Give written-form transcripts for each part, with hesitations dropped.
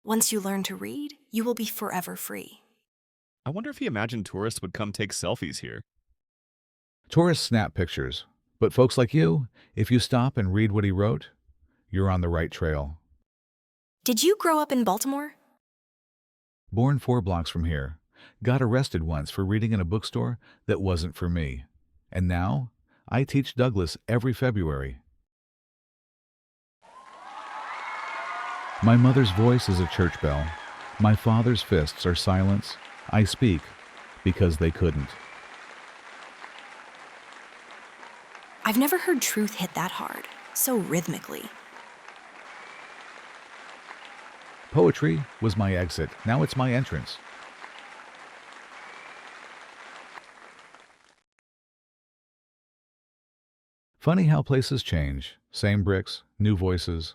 Once you learn to read, you will be forever free. I wonder if he imagined tourists would come take selfies here. Tourists snap pictures, but folks like you, if you stop and read what he wrote, you're on the right trail. Did you grow up in Baltimore? Born 4 blocks from here, got arrested once for reading in a bookstore that wasn't for me. And now, I teach Douglass every February. My mother's voice is a church bell. My father's fists are silence. I speak because they couldn't. I've never heard truth hit that hard, so rhythmically. Poetry was my exit. Now it's my entrance. Funny how places change. Same bricks, new voices.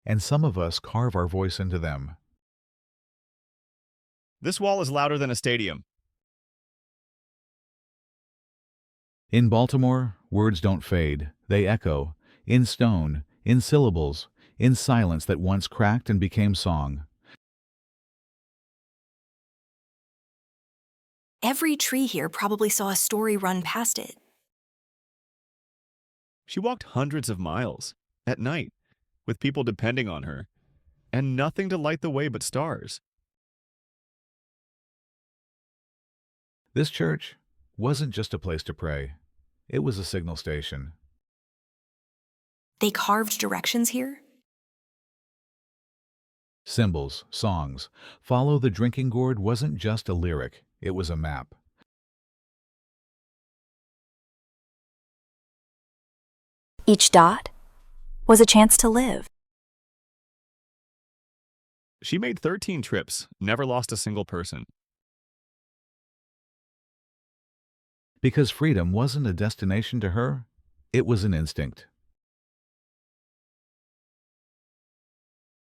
And some of us carve our voice into them. This wall is louder than a stadium. In Baltimore, words don't fade. They echo, in stone, in syllables, in silence that once cracked and became song. Every tree here probably saw a story run past it. She walked hundreds of miles, at night, with people depending on her, and nothing to light the way but stars. This church wasn't just a place to pray. It was a signal station. They carved directions here? Symbols, songs. Follow the drinking gourd wasn't just a lyric, it was a map. Each dot was a chance to live. She made 13 trips, never lost a single person. Because freedom wasn't a destination to her, it was an instinct.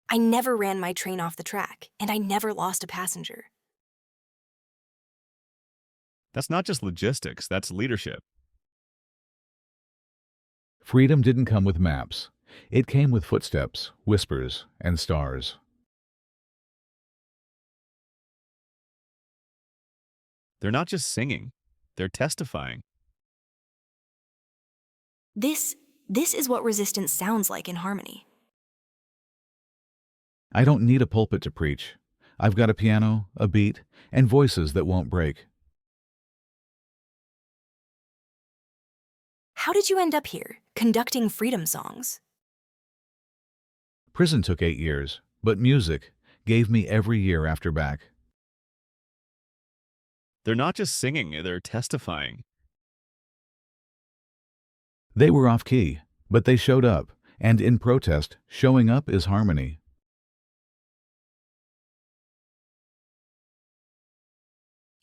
I never ran my train off the track, and I never lost a passenger. That's not just logistics, that's leadership. Freedom didn't come with maps. It came with footsteps, whispers, and stars. They're not just singing, they're testifying. This is what resistance sounds like in harmony. I don't need a pulpit to preach. I've got a piano, a beat, and voices that won't break. How did you end up here, conducting freedom songs? Prison took 8 years, but music gave me every year after back. They're not just singing, they're testifying. They were off key, but they showed up, and in protest, showing up is harmony.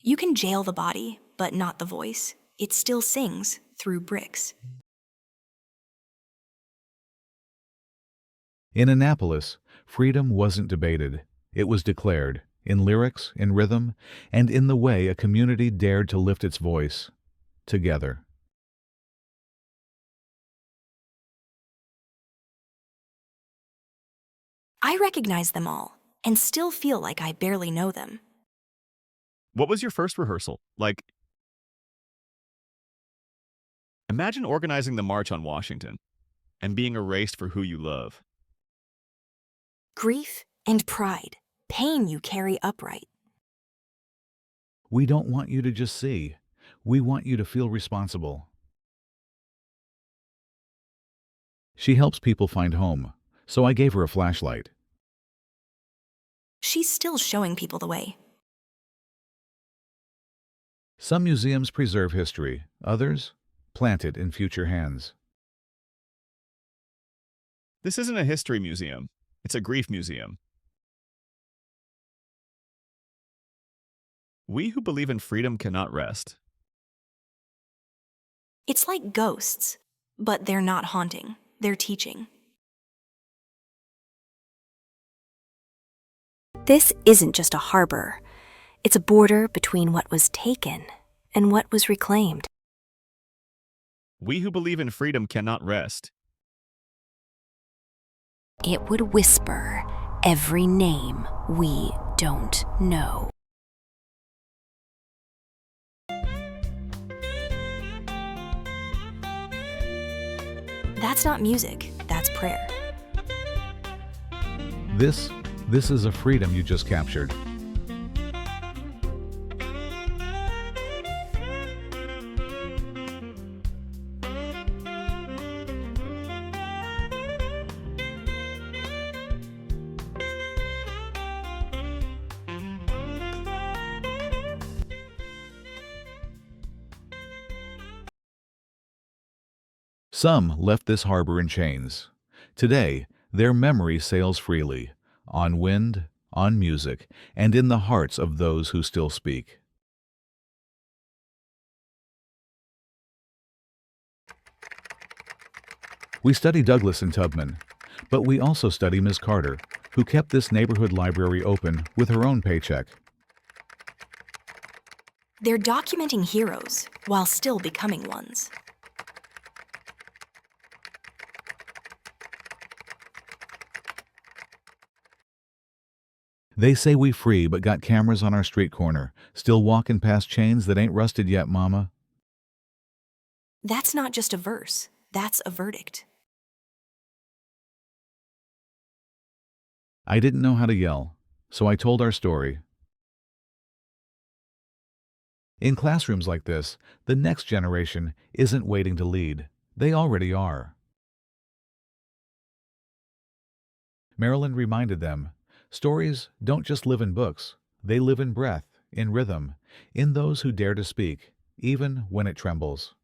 You can jail the body, but not the voice. It still sings through bricks. In Annapolis, freedom wasn't debated. It was declared, in lyrics, in rhythm, and in the way a community dared to lift its voice, together. I recognize them all, and still feel like I barely know them. What was your first rehearsal? Like, imagine organizing the March on Washington and being erased for who you love. Grief and pride, pain you carry upright. We don't want you to just see. We want you to feel responsible. She helps people find home, so I gave her a flashlight. She's still showing people the way. Some museums preserve history, others plant it in future hands. This isn't a history museum, it's a grief museum. We who believe in freedom cannot rest. It's like ghosts, but they're not haunting, they're teaching. This isn't just a harbor. It's a border between what was taken and what was reclaimed. We who believe in freedom cannot rest. It would whisper every name we don't know. That's not music, that's prayer. This is a freedom you just captured. Some left this harbor in chains. Today, their memory sails freely, on wind, on music, and in the hearts of those who still speak. We study Douglass and Tubman, but we also study Ms. Carter, who kept this neighborhood library open with her own paycheck. They're documenting heroes while still becoming ones. They say we free but got cameras on our street corner, still walking past chains that ain't rusted yet, Mama. That's not just a verse, that's a verdict. I didn't know how to yell, so I told our story. In classrooms like this, the next generation isn't waiting to lead. They already are. Marilyn reminded them, stories don't just live in books. They live in breath, in rhythm, in those who dare to speak, even when it trembles.